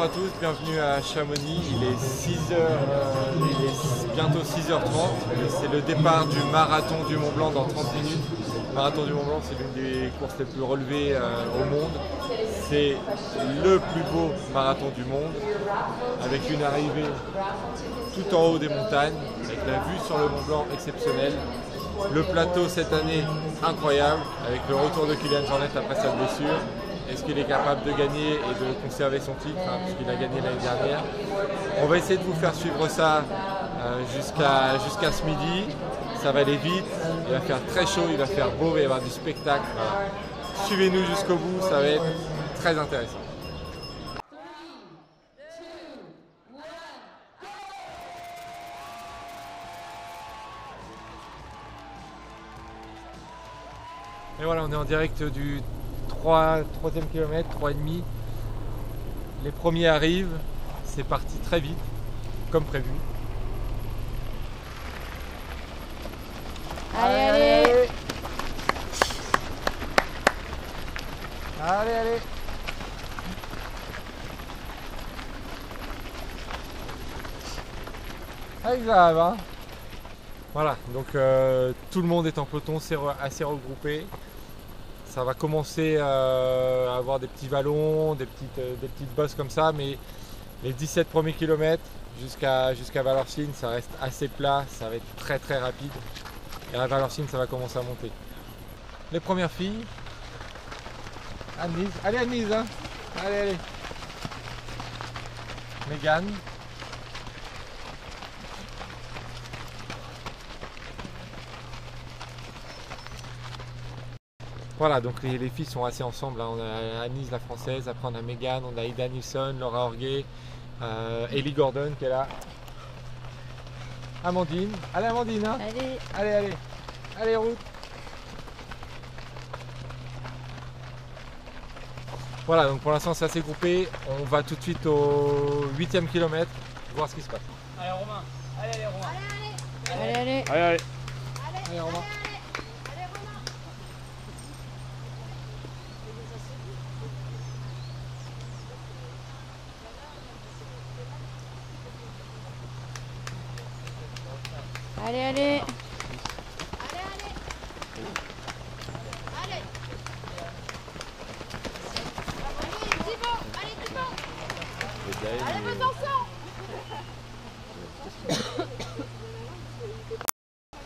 à tous, bienvenue à Chamonix. Il est 6h, bientôt 6h30. C'est le départ du marathon du Mont Blanc dans 30 minutes. Le marathon du Mont Blanc, c'est l'une des courses les plus relevées au monde. C'est le plus beau marathon du monde, avec une arrivée tout en haut des montagnes, avec la vue sur le Mont Blanc exceptionnelle. Le plateau cette année incroyable, avec le retour de Kilian Jornet après sa blessure. Est-ce qu'il est capable de gagner et de conserver son titre, puisqu'il a gagné l'année dernière. On va essayer de vous faire suivre ça jusqu'à ce midi. Ça va aller vite, il va faire très chaud, il va faire beau, il va y avoir du spectacle. Voilà. Suivez-nous jusqu'au bout, ça va être très intéressant. Et voilà, on est en direct du 3e kilomètre, 3,5. Les premiers arrivent, c'est parti très vite, comme prévu. Allez. Allez, grave, hein. Voilà, donc tout le monde est en peloton, c'est assez regroupé. Ça va commencer à avoir des petits vallons, des petites bosses comme ça, mais les 17 premiers kilomètres jusqu'à Vallorcine, ça reste assez plat, ça va être très très rapide. Et à Vallorcine, ça va commencer à monter. Les premières filles. Annelise. Allez Annelise, hein. Allez. Mégane. Voilà, donc les filles sont assez ensemble. Hein. On a Annelise, la française, après on a Mégane, on a Ida Nilsson, Laura Orguet, Ellie Gordon qui est là. Amandine. Allez Amandine, hein. Allez, route. Voilà, donc pour l'instant c'est assez groupé. On va tout de suite au 8e kilomètre, voir ce qui se passe. Allez Romain, allez Romain. Allez Romain.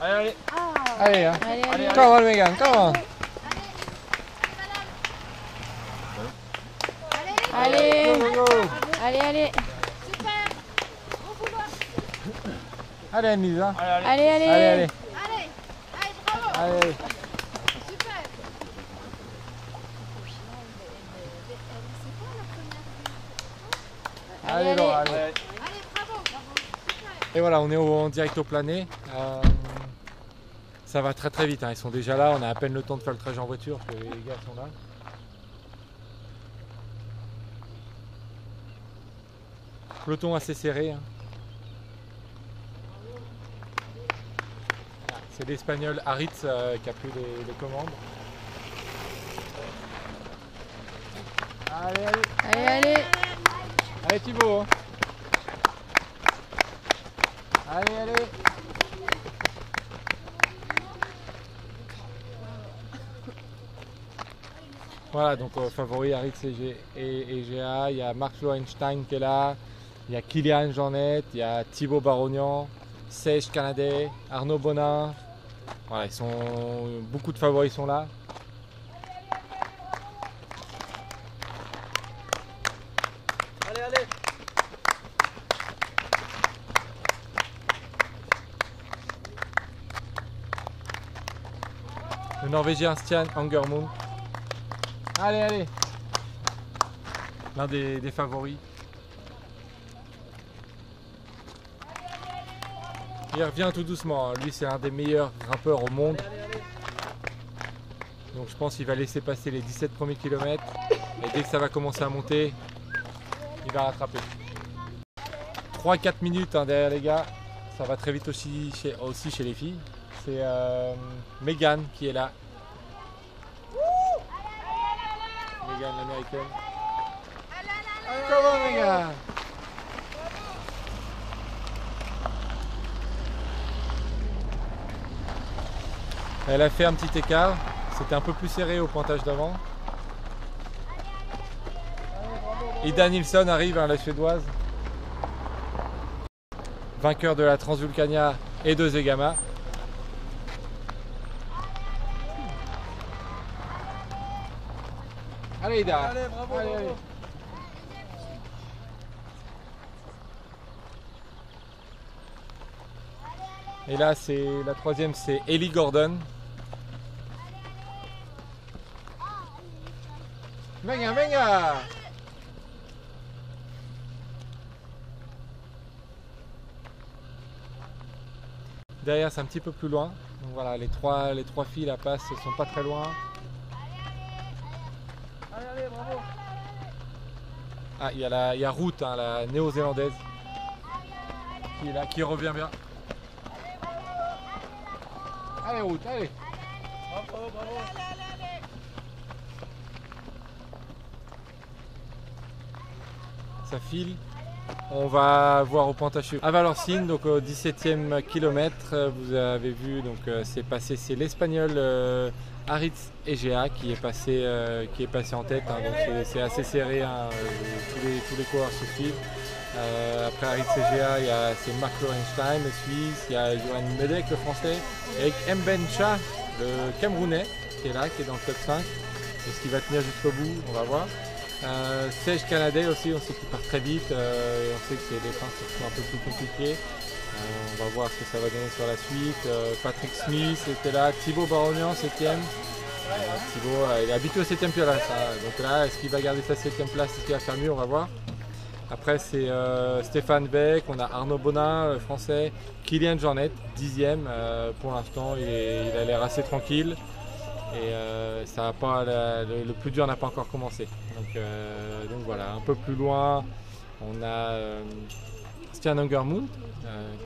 Allez. Allez, hein. Come on, Mégane, come on. Go. Allez. Allez, Annelise, hein. Allez. Allez. Allez, Laura, allez. Et voilà, on est en direct au Planet. Ça va très très vite, hein. Ils sont déjà là, on a à peine le temps de faire le trajet en voiture, parce que les gars sont là. Peloton assez serré. Hein. C'est l'Espagnol Aritz qui a pris les commandes. Allez. Allez Thibaut, hein. Allez. Voilà, donc favori Aritz et GA, il y a Marc Lohenstein qui est là, il y a Kilian Jornet, il y a Thibaut Barognan, Sej Canadé, Arnaud Bonin. Voilà, beaucoup de favoris sont là. Allez. Le Norvégien Stian Angermund. Allez. L'un des favoris. Il revient tout doucement. Lui, c'est un des meilleurs grimpeurs au monde. Donc je pense qu'il va laisser passer les 17 premiers kilomètres. Et dès que ça va commencer à monter, il va rattraper. 3-4 minutes hein, derrière les gars. Ça va très vite aussi chez les filles. C'est Mégane qui est là. Mégane l'américaine. Comment, venga. Elle a fait un petit écart. C'était un peu plus serré au pointage d'avant. Ida Nilsson arrive, hein, la suédoise. Vainqueur de la Transvulcania et de Zegama. Allez Ida. Allez, bravo, Allez, bravo. allez. Et là, c'est la troisième, c'est Ellie Gordon. Venga, venga! Derrière, c'est un petit peu plus loin. Donc voilà, les trois filles la passent, sont pas très loin. Allez, allez, bravo. Ah, il y a Ruth, hein, la néo-zélandaise, qui est là, qui revient bien. Allez Ruth, allez! Bravo, bravo. Ça file. On va voir au pointage à Valorcine, donc au 17e kilomètre. Vous avez vu, donc c'est passé, c'est l'Espagnol Aritz Egea qui est passé en tête. Hein, donc c'est assez serré. Hein, tous les coureurs se suivent. Après Aritz Egea, c'est Marc Lorenstein, le Suisse. Il y a Johan Medek, le Français, et Mben Cha, le Camerounais, qui est là, qui est dans le top 5. Est-ce qu'il va tenir jusqu'au bout? On va voir. Serge Canadais aussi, on sait qu'il part très vite, et on sait que les fins sont un peu plus compliquées. On va voir ce que ça va donner sur la suite. Patrick Smith était là, Thibaut Barognan 7ème. Thibaut, il est habitué au 7ème place. Hein. Donc là, est-ce qu'il va garder sa 7ème place? Est-ce qu'il va faire mieux? On va voir. Après, c'est Stéphane Beck, on a Arnaud Bonin, français, Kylian Jornet, 10ème. Pour l'instant, il a l'air assez tranquille. Et ça a pas, le plus dur n'a pas encore commencé. Donc voilà, un peu plus loin, on a Stian Angermund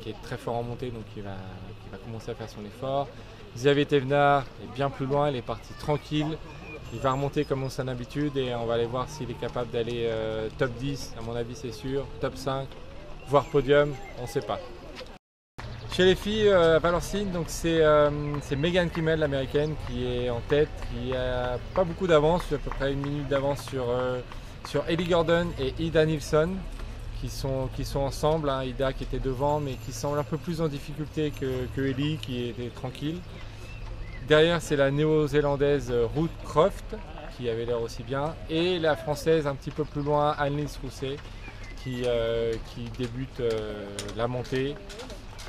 qui est très fort en montée, donc qui va commencer à faire son effort. Xavier Thévenard est bien plus loin, il est parti tranquille. Il va remonter comme on s'en habitude et on va aller voir s'il est capable d'aller top 10, à mon avis c'est sûr, top 5, voire podium, on ne sait pas. Chez les filles à Valorcine, donc c'est Megan Kimmel, l'américaine, qui est en tête, qui a pas beaucoup d'avance, à peu près 1 minute d'avance sur Ellie Gordon et Ida Nilsson, qui sont ensemble. Hein, Ida qui était devant, mais qui semble un peu plus en difficulté que Ellie, qui était tranquille. Derrière, c'est la néo-zélandaise Ruth Croft, qui avait l'air aussi bien, et la française un petit peu plus loin, Annelise Rousset, qui débute la montée.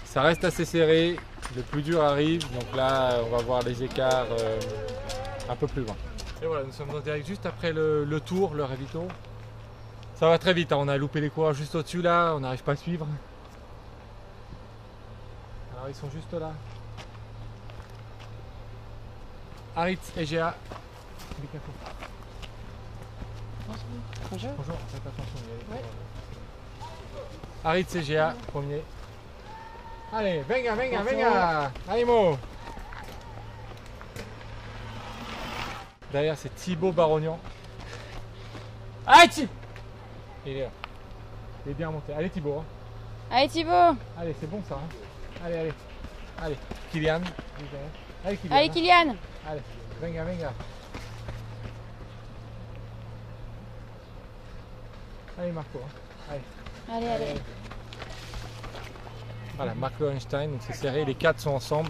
Ça reste assez serré, le plus dur arrive, donc là on va voir les écarts un peu plus loin. Et voilà, nous sommes en direct juste après le tour, le ravito. Ça va très vite, hein, on a loupé les coureurs juste au-dessus là, on n'arrive pas à suivre. Alors ils sont juste là. Aritz Egea. Bonjour. Bonjour, faites attention. Ouais. Aritz Egea, premier. Allez, venga, venga, venga! Animo! Derrière, c'est Thibaut Barognan. Arrête! Il est là. Il est bien remonté. Allez, Thibaut. Hein. Allez Thibaut! Allez, c'est bon ça. Hein. Allez, allez. Allez, Kylian. Allez, Kylian. Allez Kylian! Allez, venga, venga. Allez, Marco. Hein. Allez. Allez, allez. Voilà, Marc Lorenstein, donc c'est serré, les 4 sont ensemble.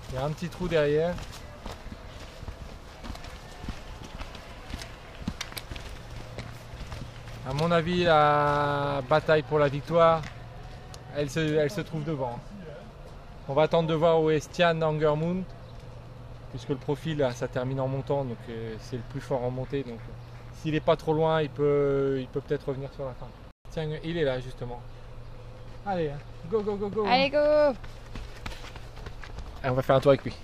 Il y a un petit trou derrière. À mon avis, la bataille pour la victoire, elle se trouve devant. On va attendre de voir où est Stian Angermund, puisque le profil, là, ça termine en montant, donc c'est le plus fort en montée. Donc s'il n'est pas trop loin, il peut peut-être revenir sur la fin. Tiens, il est là justement. Allez, go, go, go, go. Allez go! Allez, on va faire un tour avec lui.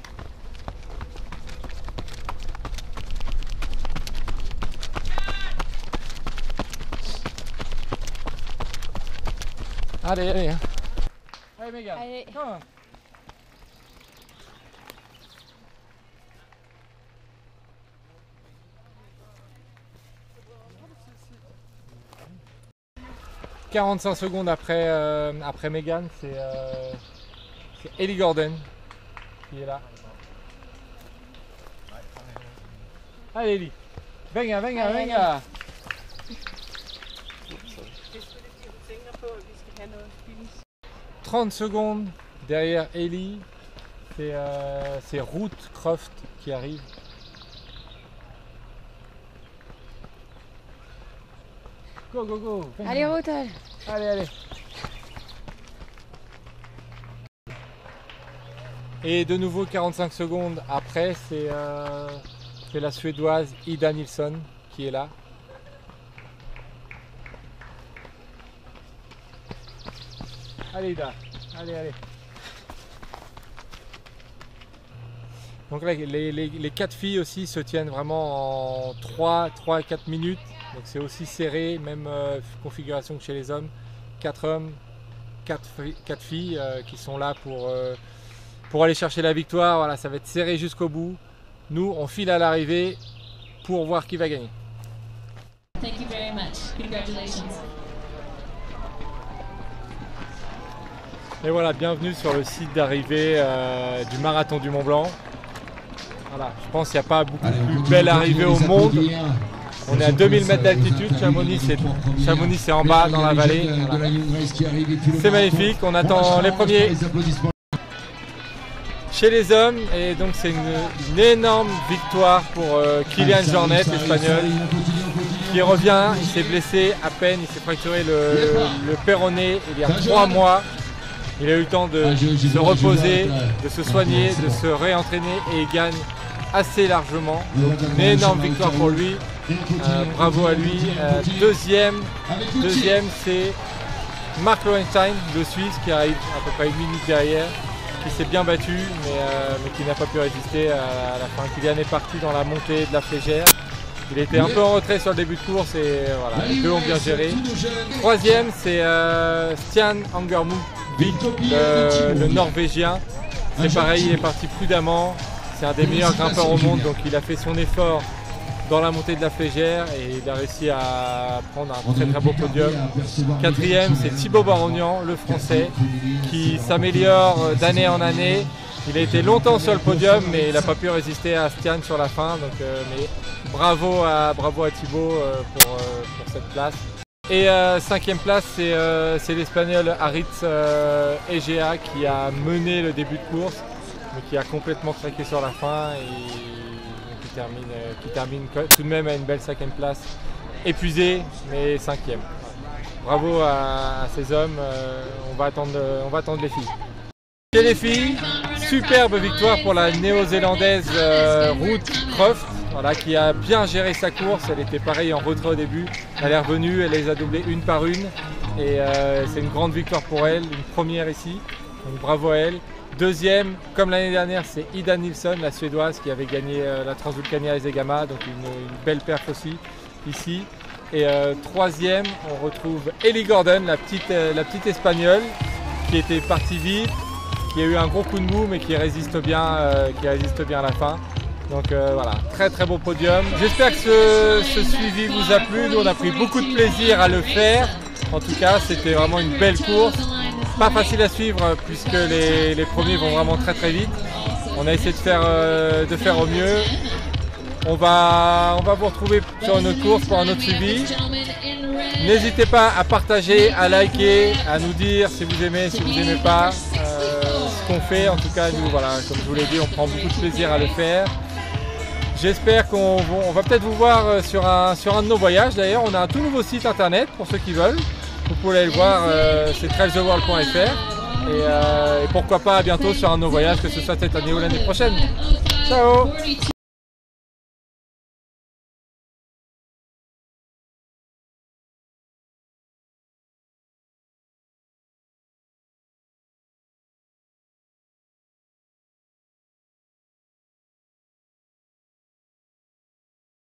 Allez, allez. Allez, Megan. Allez. Come on. 45 secondes après, après Megan, c'est Ellie Gordon qui est là. Allez Ellie, venga, venga, venga. 30 secondes derrière Ellie, c'est Ruth Croft qui arrive. Go, go, go. Allez, Ruth. Allez, allez. Et de nouveau 45 secondes après, c'est la Suédoise Ida Nilsson qui est là. Allez Ida, allez, allez. Donc là, les 4 filles aussi se tiennent vraiment en 3 à 4 minutes. Donc c'est aussi serré, même configuration que chez les hommes. 4 hommes, 4 filles qui sont là pour aller chercher la victoire. Voilà, ça va être serré jusqu'au bout. Nous, on file à l'arrivée pour voir qui va gagner. Thank you very much. Congratulations. Et voilà, bienvenue sur le site d'arrivée du Marathon du Mont Blanc. Voilà, je pense qu'il n'y a pas beaucoup plus belle arrivée au monde. On est à 2000 mètres d'altitude, Chamonix c'est en bas dans la vallée. Voilà. C'est magnifique, on attend les premiers chez les hommes et donc c'est une énorme victoire pour Kilian Jornet, l'Espagnol, qui revient. Il s'est blessé à peine, il s'est fracturé le péroné il y a 3 mois. Il a eu le temps de se reposer, de se soigner, de se réentraîner et il gagne assez largement. Donc une énorme victoire pour lui. Bravo à lui. Deuxième c'est Mark Lowenstein, le Suisse, qui arrive à peu près 1 minute derrière, qui s'est bien battu mais qui n'a pas pu résister à la fin. Kilian est parti dans la montée de la Flégère. Il était un peu en retrait sur le début de course et voilà, les deux ont bien géré. Troisième c'est Stian Angermund, le Norvégien. C'est pareil, il est parti prudemment. C'est un des meilleurs grimpeurs au monde, donc il a fait son effort dans la montée de la Flégère et il a réussi à prendre un très très beau podium. Quatrième, c'est Thibaut Barognan, le Français, qui s'améliore d'année en année. Il a été longtemps sur le podium, mais il n'a pas pu résister à Stian sur la fin. Donc, mais bravo à Thibaut pour cette place. Et 5e place, c'est l'Espagnol Aritz Egea qui a mené le début de course, mais qui a complètement craqué sur la fin et qui termine tout de même à une belle 5e place. Épuisé, mais 5e. Bravo à ces hommes, on va attendre les filles. Chez les filles, superbe victoire pour la néo-zélandaise Ruth Croft, voilà, qui a bien géré sa course. Elle était pareil en retrait au début, elle est revenue, elle les a doublées une par une et c'est une grande victoire pour elle, une première ici, donc bravo à elle. Deuxième, comme l'année dernière, c'est Ida Nilsson, la Suédoise, qui avait gagné la Transvulcania Ezegama, donc une belle perf aussi ici. Et troisième, on retrouve Ellie Gordon, la petite Espagnole, qui était partie vite, qui a eu un gros coup de mou, mais qui résiste bien à la fin. Donc voilà, très très beau podium. J'espère que ce suivi vous a plu. Nous, on a pris beaucoup de plaisir à le faire. En tout cas, c'était vraiment une belle course. Pas facile à suivre puisque les premiers vont vraiment très très vite. On a essayé de faire au mieux. On va vous retrouver sur une autre course pour un autre suivi. N'hésitez pas à partager, à liker, à nous dire si vous aimez, si vous n'aimez pas ce qu'on fait. En tout cas, nous, voilà, comme je vous l'ai dit, on prend beaucoup de plaisir à le faire. J'espère qu'on va peut-être vous voir sur un de nos voyages. D'ailleurs, on a un tout nouveau site internet pour ceux qui veulent. Vous pouvez aller le voir, c'est trailstheworld.fr et pourquoi pas à bientôt sur un de nos voyages, que ce soit cette année ou l'année prochaine. Ciao!